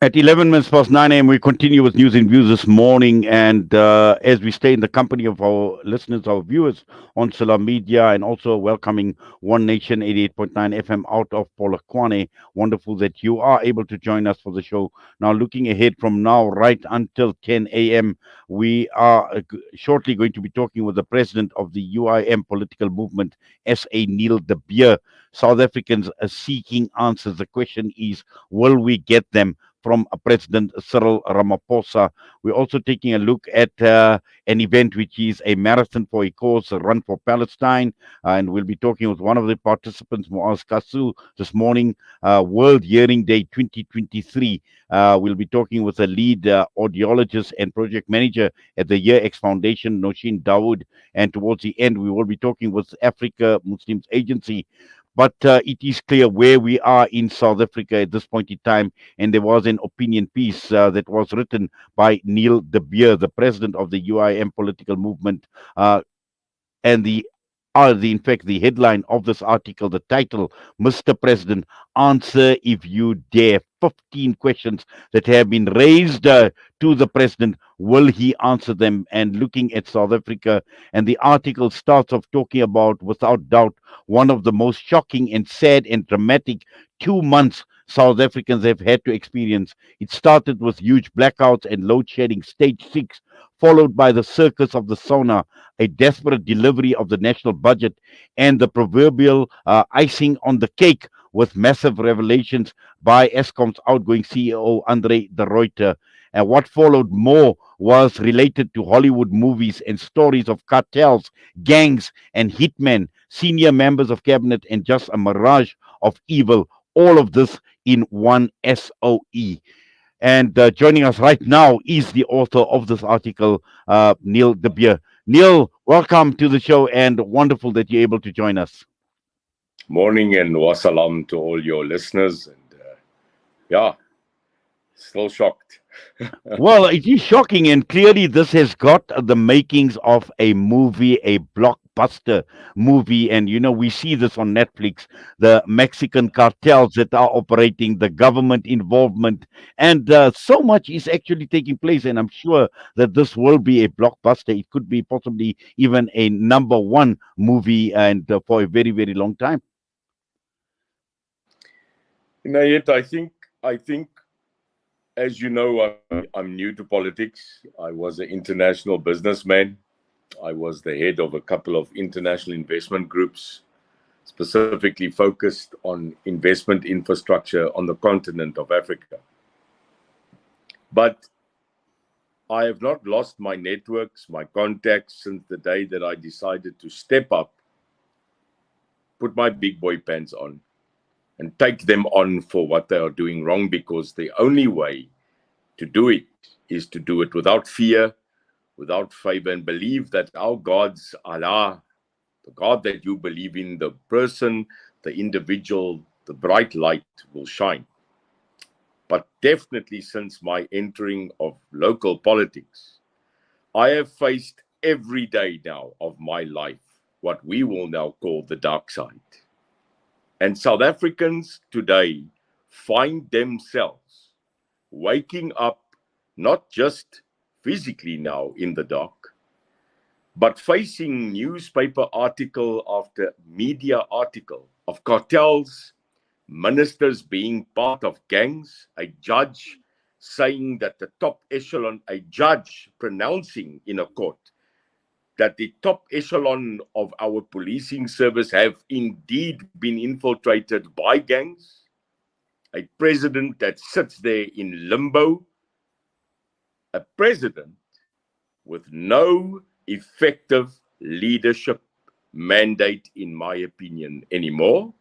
At 11 minutes past 9 a.m., we continue with news and views this morning. And as we stay in the company of our listeners, our viewers on Salam Media, and also welcoming One Nation 88.9 FM out of Polokwane. Wonderful that you are able to join us for the show. Now, looking ahead from now right until 10 a.m., we are shortly going to be talking with the president of the UIM Political Movement SA, Neil De Beer. South Africans are seeking answers. The question is, will we get them from President Cyril Ramaphosa? We're also taking a look at an event which is a marathon for a cause, a run for Palestine. And we'll be talking with one of the participants, Muaz Kasu, this morning, World Hearing Day 2023. We'll be talking with the lead audiologist and project manager at the Year X Foundation, Noshin Dawood. And towards the end, we will be talking with Africa Muslims Agency. But it is clear where we are in South Africa at this point in time. And there was an opinion piece that was written by Neil De Beer, the president of the UIM Political Movement, uh, and in fact, the headline of this article, the title, Mr. President, answer if you dare. 15 questions that have been raised to the president. Will he answer them? And looking at South Africa, and the article starts off talking about, without doubt, one of the most shocking and sad and dramatic 2 months South Africans have had to experience. It started with huge blackouts and load shedding, stage six, followed by the circus of the sauna, a desperate delivery of the national budget, and the proverbial icing on the cake with massive revelations by Eskom's outgoing CEO, Andre de Ruyter. And what followed more was related to Hollywood movies and stories of cartels, gangs, and hitmen, senior members of cabinet, and just a mirage of evil. All of this in one SOE. And joining us right now is the author of this article, Neil De Beer. Neil, welcome to the show, and wonderful that you're able to join us. Morning and wassalam to all your listeners. And yeah, still shocked. Well, it is shocking, and clearly this has got the makings of a movie, a blockbuster movie. And we see this on Netflix, the Mexican cartels that are operating, the government involvement, and so much is actually taking place. And I'm sure that this will be a blockbuster. It could be possibly even a number one movie, and for a very, very long time. Yet I think, as you know, I'm new to politics. I was an international businessman. I was the head of a couple of international investment groups, specifically focused on investment infrastructure on the continent of Africa. But I have not lost my networks, my contacts since the day that I decided to step up, put my big boy pants on, and take them on for what they are doing wrong, because the only way to do it is to do it without fear, without favor, and believe that our God's Allah, the God that you believe in, the person, the individual, the bright light will shine. But definitely since my entering of local politics, I have faced every day now of my life what we will now call the dark side. And South Africans today find themselves waking up not just physically now in the dark, but facing newspaper article after media article of cartels, ministers being part of gangs, a judge saying that the top echelon, a judge pronouncing in a court that the top echelon of our policing service have indeed been infiltrated by gangs, a president that sits there in limbo, a president with no effective leadership mandate, in my opinion, anymore,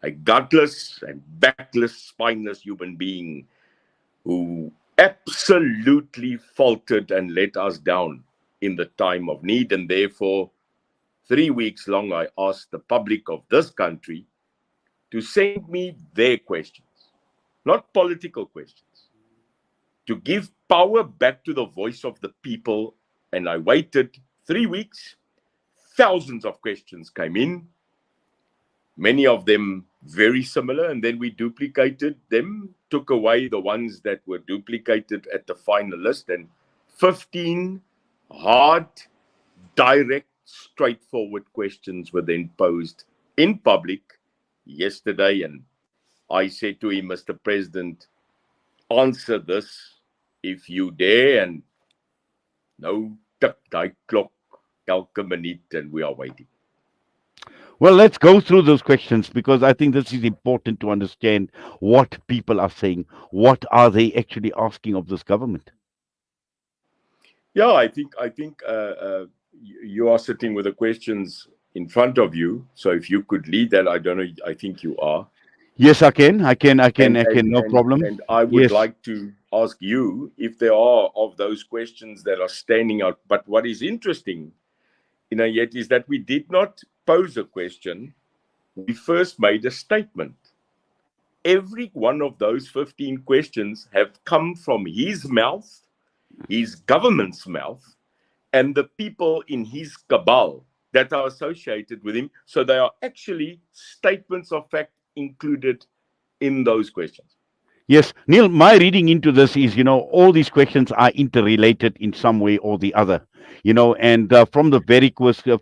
a gutless and backless, spineless human being who absolutely faltered and let us down in the time of need. And therefore, 3 weeks long, I asked the public of this country to send me their questions, not political questions, to give power back to the voice of the people. And I waited 3 weeks. Thousands of questions came in, many of them very similar, and then we duplicated them, took away the ones that were duplicated at the final list, and 15 hard, direct, straightforward questions were then posed in public yesterday. And I said to him, Mr. President, answer this if you dare. And no tik die klok elke minuut, and we are waiting. Well, let's go through those questions because I think this is important to understand what people are saying. What are they actually asking of this government? Yeah, I think you are sitting with the questions in front of you. So if you could lead that, I don't know. I think you are. Yes, I can. I can. I can. And I and can. No and problem. and I would Yes. like to ask you if there are of those questions that are standing out. But what is interesting, yet is that we did not pose a question. We first made a statement. Every one of those 15 questions have come from his mouth, his government's mouth, and the people in his cabal that are associated with him. So they are actually statements of fact included in those questions. Yes, Neil, my reading into this is, all these questions are interrelated in some way or the other, and from the very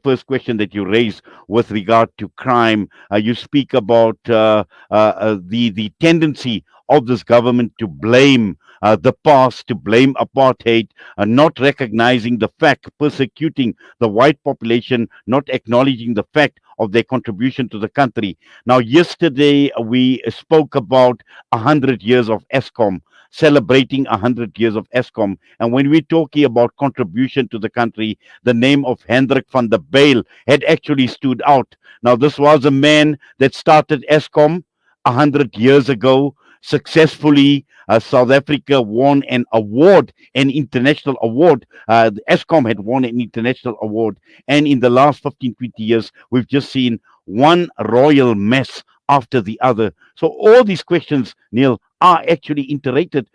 first question that you raised with regard to crime, you speak about the tendency of this government to blame the past, to blame apartheid, not recognizing the fact, persecuting the white population, not acknowledging the fact of their contribution to the country. Now, yesterday we spoke about 100 years of ESCOM, celebrating 100 years of ESCOM. And when we're talking about contribution to the country, the name of Hendrik van der Bijl had actually stood out. Now, this was a man that started ESCOM 100 years ago. Successfully, South Africa won an award, an international award. The ESCOM had won an international award. And in the last 15, 20 years, we've just seen one royal mess after the other. So all these questions, Neil, are actually interrelated,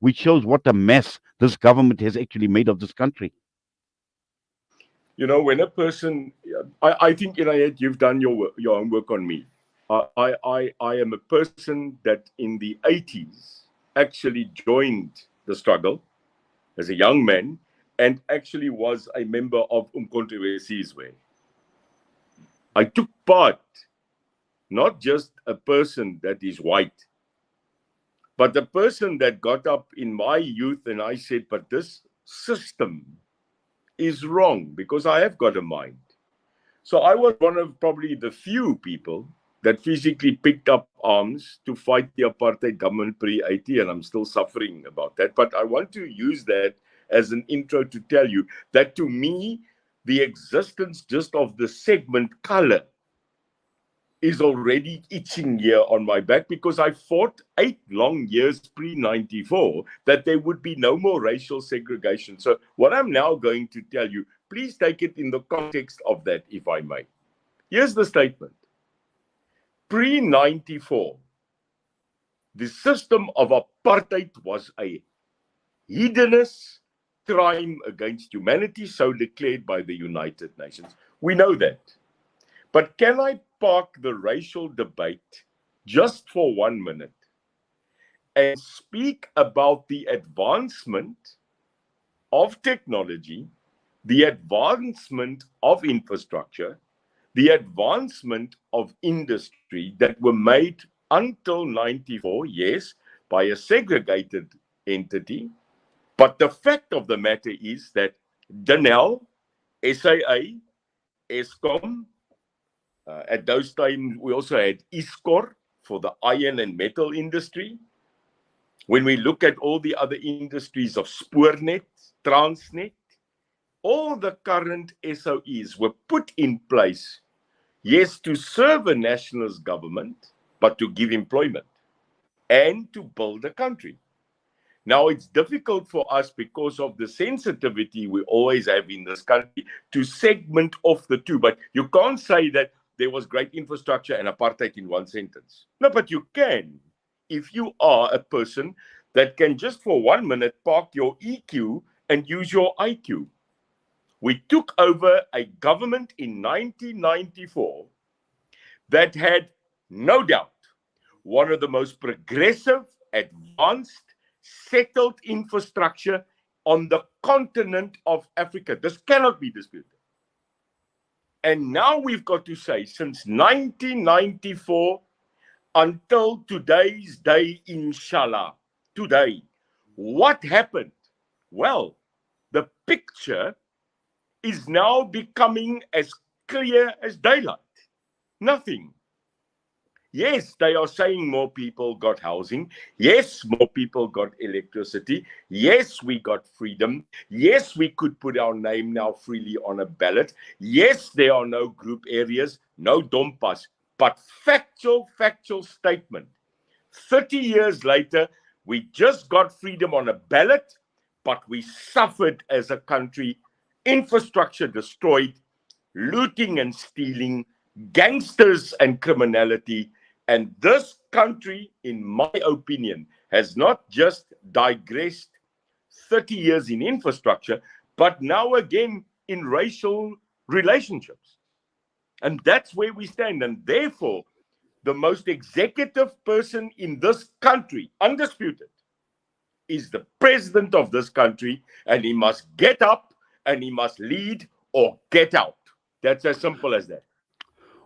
which shows what a mess this government has actually made of this country. When a person, I think, you've done your homework on me. I am a person that in the 80s actually joined the struggle as a young man and actually was a member of Umkhonto-we-Sizwe. I took part, not just a person that is white, but the person that got up in my youth and I said, but this system is wrong because I have got a mind. So I was one of probably the few people that physically picked up arms to fight the apartheid government pre-80, and I'm still suffering about that. But I want to use that as an intro to tell you that to me, the existence just of the segment color is already itching here on my back because I fought 8 long years pre-94 that there would be no more racial segregation. So what I'm now going to tell you, please take it in the context of that, if I may. Here's the statement. Pre-94, the system of apartheid was a heinous crime against humanity, so declared by the United Nations. We know that. But can I park the racial debate just for 1 minute and speak about the advancement of technology, the advancement of infrastructure, the advancement of industry that were made until 94, yes, by a segregated entity. But the fact of the matter is that Denel, SAA, ESCOM, at those times we also had ISCOR for the iron and metal industry. When we look at all the other industries of Spoornet, Transnet, all the current SOEs were put in place, yes, to serve a nationalist government, but to give employment and to build a country. Now, it's difficult for us because of the sensitivity we always have in this country to segment off the two. But you can't say that there was great infrastructure and apartheid in one sentence. No, but you can if you are a person that can just for 1 minute park your EQ and use your IQ. We took over a government in 1994 that had no doubt, one of the most progressive, advanced, settled infrastructure on the continent of Africa. This cannot be disputed. And now we've got to say, since 1994 until today's day, inshallah, today, what happened? Well, the picture is now becoming as clear as daylight. Nothing. Yes, they are saying more people got housing. Yes, more people got electricity. Yes, we got freedom. Yes, we could put our name now freely on a ballot. Yes, there are no group areas, no dompas. But factual statement. 30 years later, we just got freedom on a ballot, but we suffered as a country, infrastructure destroyed, looting and stealing, gangsters and criminality. And this country, in my opinion, has not just digressed 30 years in infrastructure, but now again in racial relationships. And that's where we stand. And therefore, the most executive person in this country, undisputed, is the president of this country, and he must get up and he must lead or get out. That's as simple as that.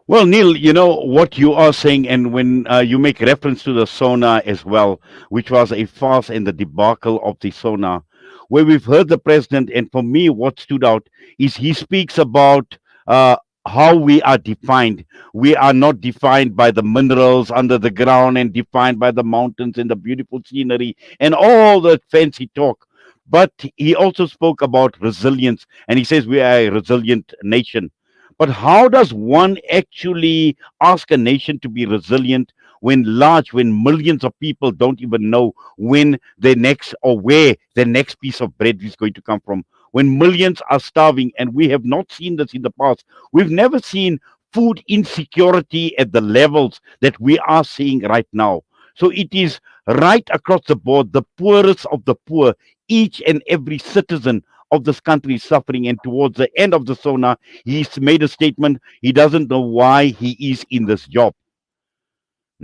Well, Neil, you know what you are saying, and when you make reference to the SONA as well, which was a farce and the debacle of the SONA, where we've heard the president, and for me, what stood out is he speaks about how we are defined. We are not defined by the minerals under the ground and defined by the mountains and the beautiful scenery and all the fancy talk. But he also spoke about resilience, and he says we are a resilient nation. But how does one actually ask a nation to be resilient when millions of people don't even know when their next or where their next piece of bread is going to come from? When millions are starving, and we have not seen this in the past, we've never seen food insecurity at the levels that we are seeing right now. So it is right across the board, the poorest of the poor, each and every citizen of this country is suffering. And towards the end of the SONA, he's made a statement. He doesn't know why he is in this job.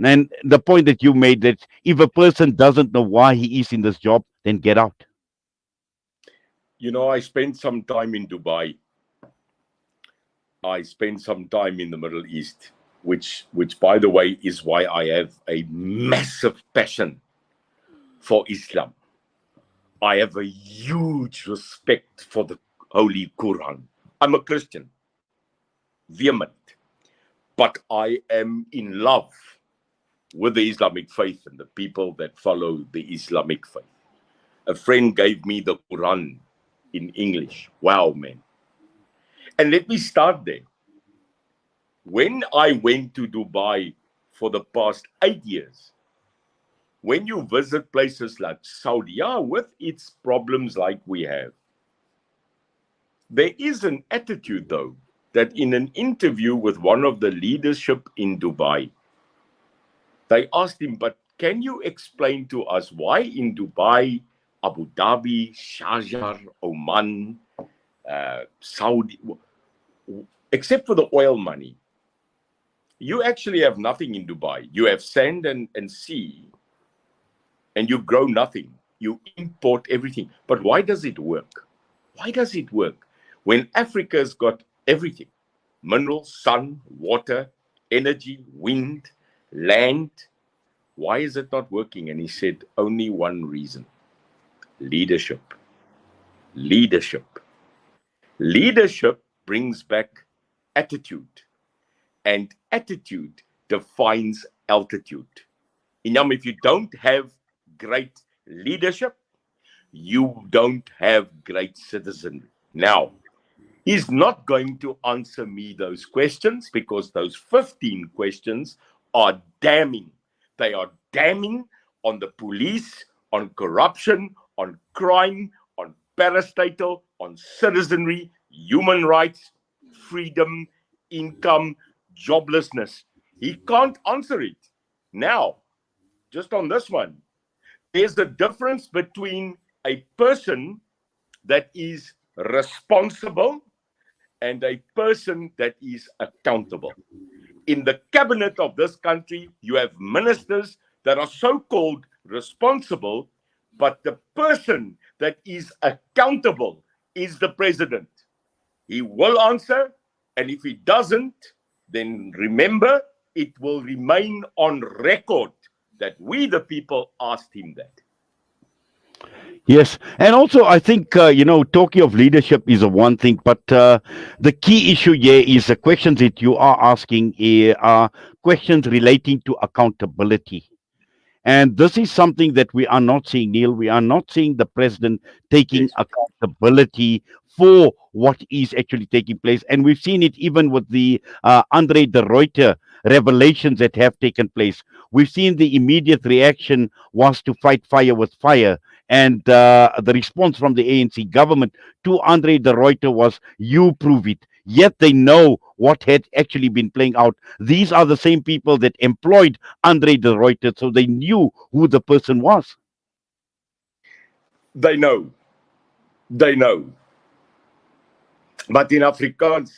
And the point that you made, that if a person doesn't know why he is in this job, then get out. You know, I spent some time in Dubai. I spent some time in the Middle East, which by the way, is why I have a massive passion for Islam. I have a huge respect for the Holy Quran. I'm a Christian, vehement, but I am in love with the Islamic faith and the people that follow the Islamic faith. A friend gave me the Quran in English. Wow, man. And let me start there. When I went to Dubai for the past 8 years, when you visit places like Saudi, with its problems like we have, there is an attitude, though, that in an interview with one of the leadership in Dubai, they asked him, but can you explain to us why in Dubai, Abu Dhabi, Sharjah, Oman, Saudi, except for the oil money, you actually have nothing in Dubai. You have sand and sea, and you grow nothing. You import everything. But why does it work? Why does it work? When Africa's got everything, minerals, sun, water, energy, wind, land, why is it not working? And he said, only one reason: leadership. Leadership. Leadership brings back attitude, and attitude defines altitude. If you don't have great leadership, you don't have great citizenry. Now, he's not going to answer me those questions, because those 15 questions are damning. They are damning on the police, on corruption, on crime, on parastatal, on citizenry, human rights, freedom, income, joblessness. He can't answer it. Now, just on this one, there's a difference between a person that is responsible and a person that is accountable. In the cabinet of this country, you have ministers that are so-called responsible, but the person that is accountable is the president. He will answer, and if he doesn't, then remember, it will remain on record that we, the people, asked him that. Yes, and also I think talking of leadership is a one thing, but the key issue here is the questions that you are asking are questions relating to accountability. And this is something that we are not seeing, Neil. We are not seeing the president taking Yes. accountability for what is actually taking place. And we've seen it even with the Andre de Ruyter revelations that have taken place. We've seen the immediate reaction was to fight fire with fire. And the response from the ANC government to Andre de Ruyter was, you prove it. Yet they know what had actually been playing out. These are the same people that employed Andre de Ruyter, so they knew who the person was. They know. They know. But in Afrikaans,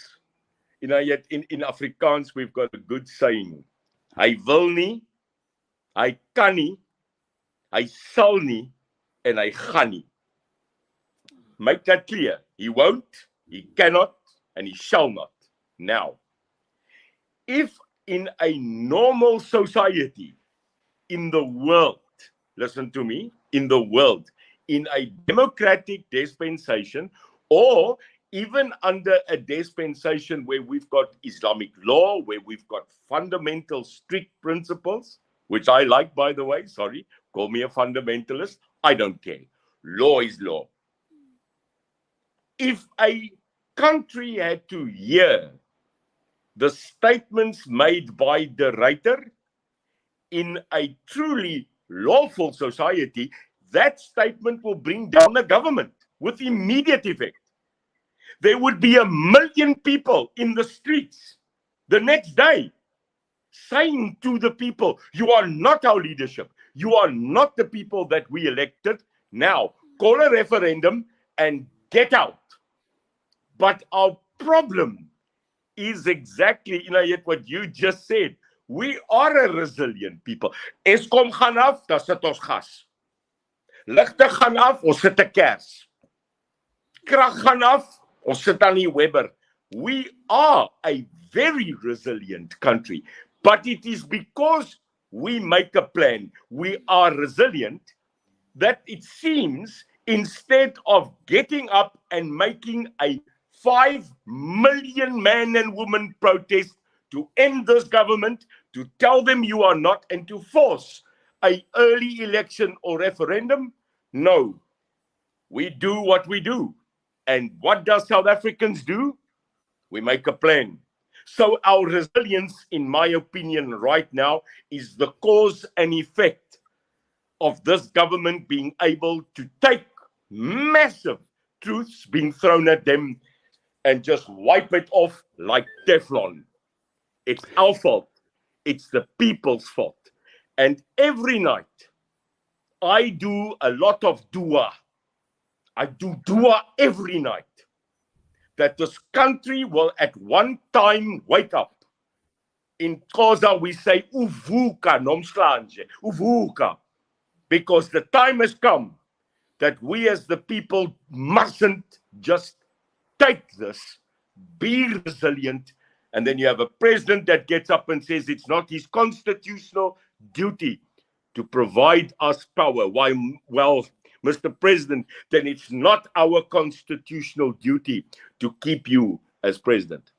yet in Afrikaans, we've got a good saying. Hy wil nie, hy kan nie, hy sal nie, en hy gaan nie. Make that clear. He won't, he cannot, and he shall not. Now, if in a normal society in the world, listen to me, in the world, in a democratic dispensation, or even under a dispensation where we've got Islamic law, where we've got fundamental strict principles, which I like, by the way, sorry, call me a fundamentalist, I don't care. Law is law. If a country had to hear the statements made by the writer in a truly lawful society, that statement will bring down the government with immediate effect. There would be 1 million people in the streets the next day saying to the people, you are not our leadership. You are not the people that we elected. Now, call a referendum and get out. But our problem is exactly what you just said. We are a resilient people. Eskom gaan af, dan sit ons gas. Ligte gaan af, ons sit 'n kers. Krag gaan af, ons sit aan die Weber. We are a very resilient country, but it is because we make a plan, we are resilient, that it seems instead of getting up and making a 5 million man and woman protest to end this government, to tell them you are not, and to force an early election or referendum, no. We do what we do. And what does South Africans do? We make a plan. So our resilience, in my opinion, right now, is the cause and effect of this government being able to take massive truths being thrown at them and just wipe it off like Teflon. It's our fault. It's the people's fault. And every night, I do a lot of dua. I do dua every night, that this country will at one time wake up. In Xhosa we say, uvuka nomslanje, uvuka, because the time has come that we as the people mustn't just take this, be resilient, and then you have a president that gets up and says it's not his constitutional duty to provide us power. Why? Well, Mr. President, then it's not our constitutional duty to keep you as president.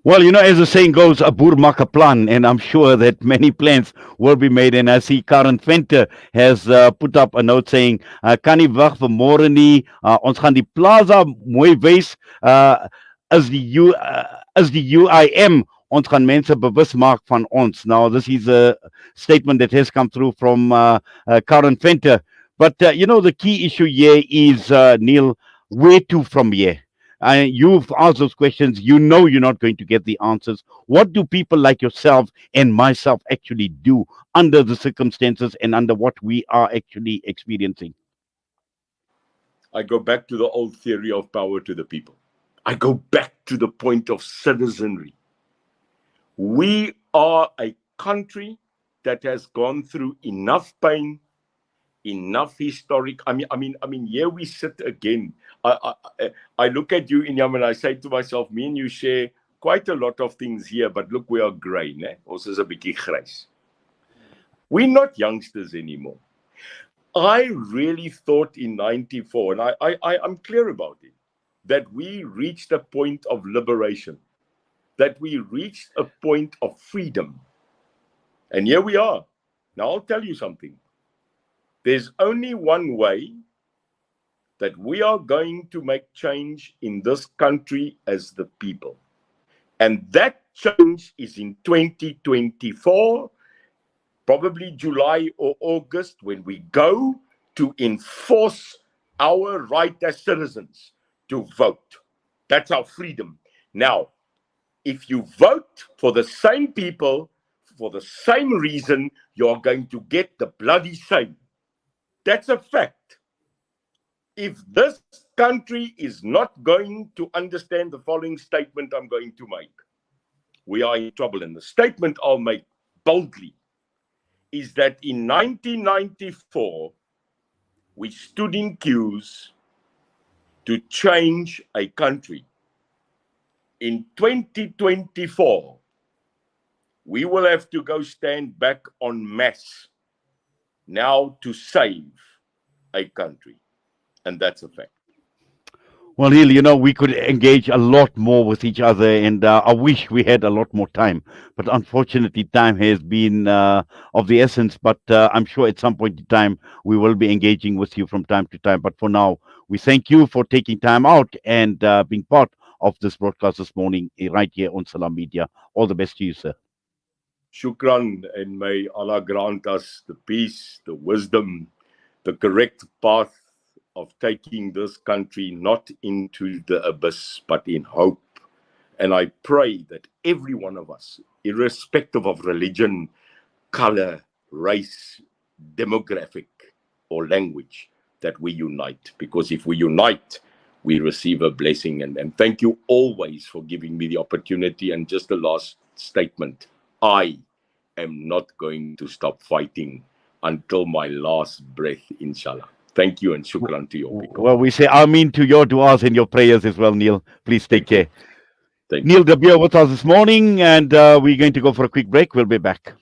Well, as the saying goes, a boer maak 'n plan, and I'm sure that many plans will be made. And I see Karen Venter has put up a note saying, kan nie wag vir môre nie. Ons gaan die plaza mooi wys. As die UIM, ons gaan mense bewus maak van ons. Now, this is a statement that has come through from Karen Venter. But, the key issue here is, Neil, where to from here? You've asked those questions. You're not going to get the answers. What do people like yourself and myself actually do under the circumstances and under what we are actually experiencing? I go back to the old theory of power to the people. I go back to the point of citizenry. We are a country that has gone through enough pain, enough historic. Here we sit again. I look at you, Inyam, and I say to myself, me and you share quite a lot of things here, but look, we are grey, né? Ons is 'n bietjie grys. We're not youngsters anymore. I really thought in 94, and I'm clear about it, that we reached a point of liberation, that we reached a point of freedom. And here we are. Now, I'll tell you something. There's only one way that we are going to make change in this country as the people. And that change is in 2024, probably July or August, when we go to enforce our right as citizens to vote. That's our freedom. Now, if you vote for the same people, for the same reason, you're going to get the bloody same. That's a fact. If this country is not going to understand the following statement I'm going to make, we are in trouble. And the statement I'll make boldly is that in 1994, we stood in queues to change a country. In 2024, we will have to go stand back en masse now to save a country. And that's a fact. Well, Neil, we could engage a lot more with each other, and I wish we had a lot more time. But unfortunately, time has been of the essence. But I'm sure at some point in time, we will be engaging with you from time to time. But for now, we thank you for taking time out and being part of this broadcast this morning right here on Salam Media. All the best to you, sir. Shukran, and may Allah grant us the peace, the wisdom, the correct path of taking this country not into the abyss, but in hope. And I pray that every one of us, irrespective of religion, color, race, demographic, or language, that we unite. Because if we unite, we receive a blessing. And thank you always for giving me the opportunity. And just the last statement, I am not going to stop fighting until my last breath, inshallah. Thank you, and shukran to your people. Well, we say Amin to your du'as and your prayers as well, Neil. Please take care. Thank Neil you. Dabir with us this morning, and we're going to go for a quick break. We'll be back.